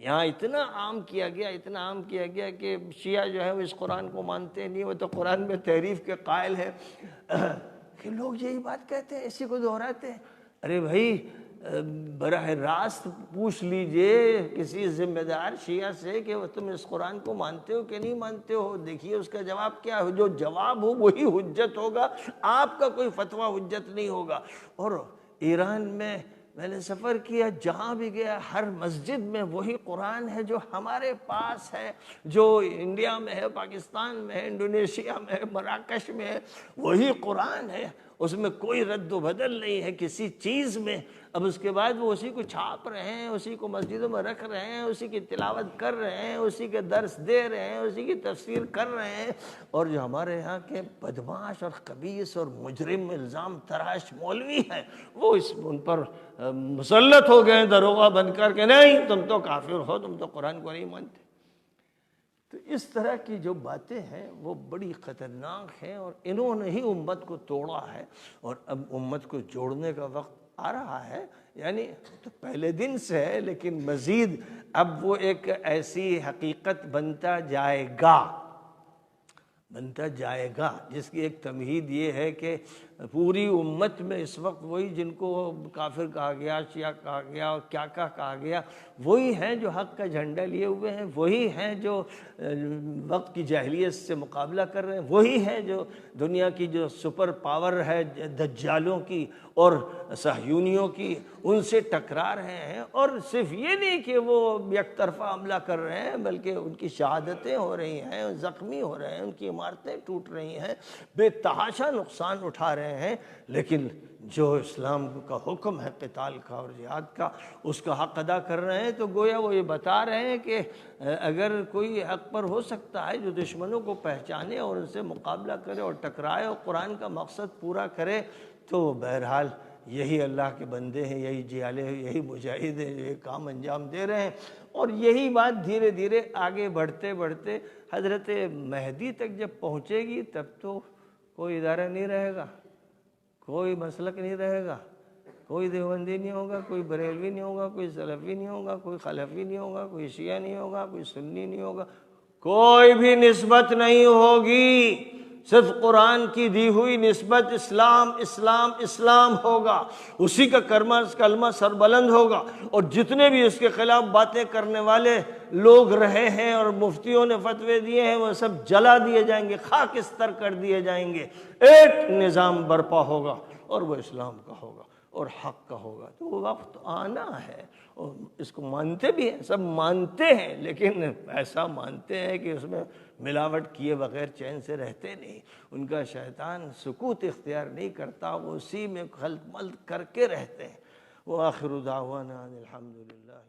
یہاں اتنا عام کیا گیا، اتنا عام کیا گیا کہ شیعہ جو ہے وہ اس قرآن کو مانتے نہیں، وہ تو قرآن میں تحریف کے قائل ہیں کہ لوگ یہی بات کہتے ہیں، اسی کو دہراتے ہیں۔ ارے بھائی براہ راست پوچھ لیجئے کسی ذمہ دار شیعہ سے کہ تم اس قرآن کو مانتے ہو کہ نہیں مانتے ہو، دیکھیے اس کا جواب کیا ہو، جو جواب ہو وہی حجت ہوگا، آپ کا کوئی فتویٰ حجت نہیں ہوگا۔ اور ایران میں نے سفر کیا، جہاں بھی گیا ہر مسجد میں وہی قرآن ہے جو ہمارے پاس ہے، جو انڈیا میں ہے، پاکستان میں ہے، انڈونیشیا میں ہے، مراکش میں ہے، وہی قرآن ہے، اس میں کوئی رد و بدل نہیں ہے کسی چیز میں۔ اب اس کے بعد وہ اسی کو چھاپ رہے ہیں، اسی کو مسجدوں میں رکھ رہے ہیں، اسی کی تلاوت کر رہے ہیں، اسی کے درس دے رہے ہیں، اسی کی تفسیر کر رہے ہیں۔ اور جو ہمارے یہاں کے بدمعاش اور خبیث اور مجرم الزام تراش مولوی ہیں، وہ ان پر مسلط ہو گئے دروغہ بن کر کے نہیں تم تو کافر ہو، تم تو قرآن کو نہیں مانتے۔ تو اس طرح کی جو باتیں ہیں وہ بڑی خطرناک ہیں، اور انہوں نے ہی امت کو توڑا ہے، اور اب امت کو جوڑنے کا وقت آ رہا ہے، یعنی تو پہلے دن سے ہے لیکن مزید اب وہ ایک ایسی حقیقت بنتا جائے گا جس کی ایک تمہید یہ ہے کہ پوری امت میں اس وقت وہی جن کو کافر کہا گیا، شیعہ کہا گیا اور کیا کہا گیا، وہی ہیں جو حق کا جھنڈا لیے ہوئے ہیں، وہی ہیں جو وقت کی جاہلیت سے مقابلہ کر رہے ہیں، وہی ہیں جو دنیا کی جو سپر پاور ہے دجالوں کی اور صہیونیوں کی، ان سے ٹکرا رہے ہیں۔ اور صرف یہ نہیں کہ وہ یک طرفہ حملہ کر رہے ہیں، بلکہ ان کی شہادتیں ہو رہی ہیں، زخمی ہو رہے ہیں، ان کی عمارتیں ٹوٹ رہی ہیں، بے تحاشا نقصان اٹھا رہے ہیں، لیکن جو اسلام کا حکم ہے قتال کا اور جہاد کا، اس کا حق ادا کر رہے ہیں۔ تو گویا وہ یہ بتا رہے ہیں کہ اگر کوئی حق پر ہو سکتا ہے جو دشمنوں کو پہچانے اور ان سے مقابلہ کرے اور ٹکرائے اور قرآن کا مقصد پورا کرے، تو بہرحال یہی اللہ کے بندے ہیں، یہی جیالے ہیں، یہی مجاہد ہیں جو یہ کام انجام دے رہے ہیں۔ اور یہی بات دھیرے دھیرے آگے بڑھتے بڑھتے حضرت مہدی تک جب پہنچے گی، تب تو کوئی ادارہ نہیں رہے گا، کوئی مسلک نہیں رہے گا، کوئی دیوبندی نہیں ہوگا، کوئی بریلوی نہیں ہوگا، کوئی سلفی نہیں ہوگا، کوئی خلفی نہیں ہوگا، کوئی شیعہ نہیں ہوگا، کوئی سنی نہیں ہوگا، کوئی بھی نسبت نہیں ہوگی، صرف قرآن کی دی ہوئی نسبت اسلام اسلام اسلام ہوگا، اسی کا کلمہ سربلند ہوگا۔ اور جتنے بھی اس کے خلاف باتیں کرنے والے لوگ رہے ہیں اور مفتیوں نے فتوے دیے ہیں، وہ سب جلا دیے جائیں گے، خاکستر کر دیے جائیں گے، ایک نظام برپا ہوگا اور وہ اسلام کا ہوگا اور حق کا ہوگا۔ تو وہ وقت آنا ہے، اور اس کو مانتے بھی ہیں، سب مانتے ہیں، لیکن ایسا مانتے ہیں کہ اس میں ملاوٹ کیے بغیر چین سے رہتے نہیں، ان کا شیطان سکوت اختیار نہیں کرتا، وہ اسی میں خلط ملط کر کے رہتے ہیں۔ وآخر دعوانا الحمدللہ۔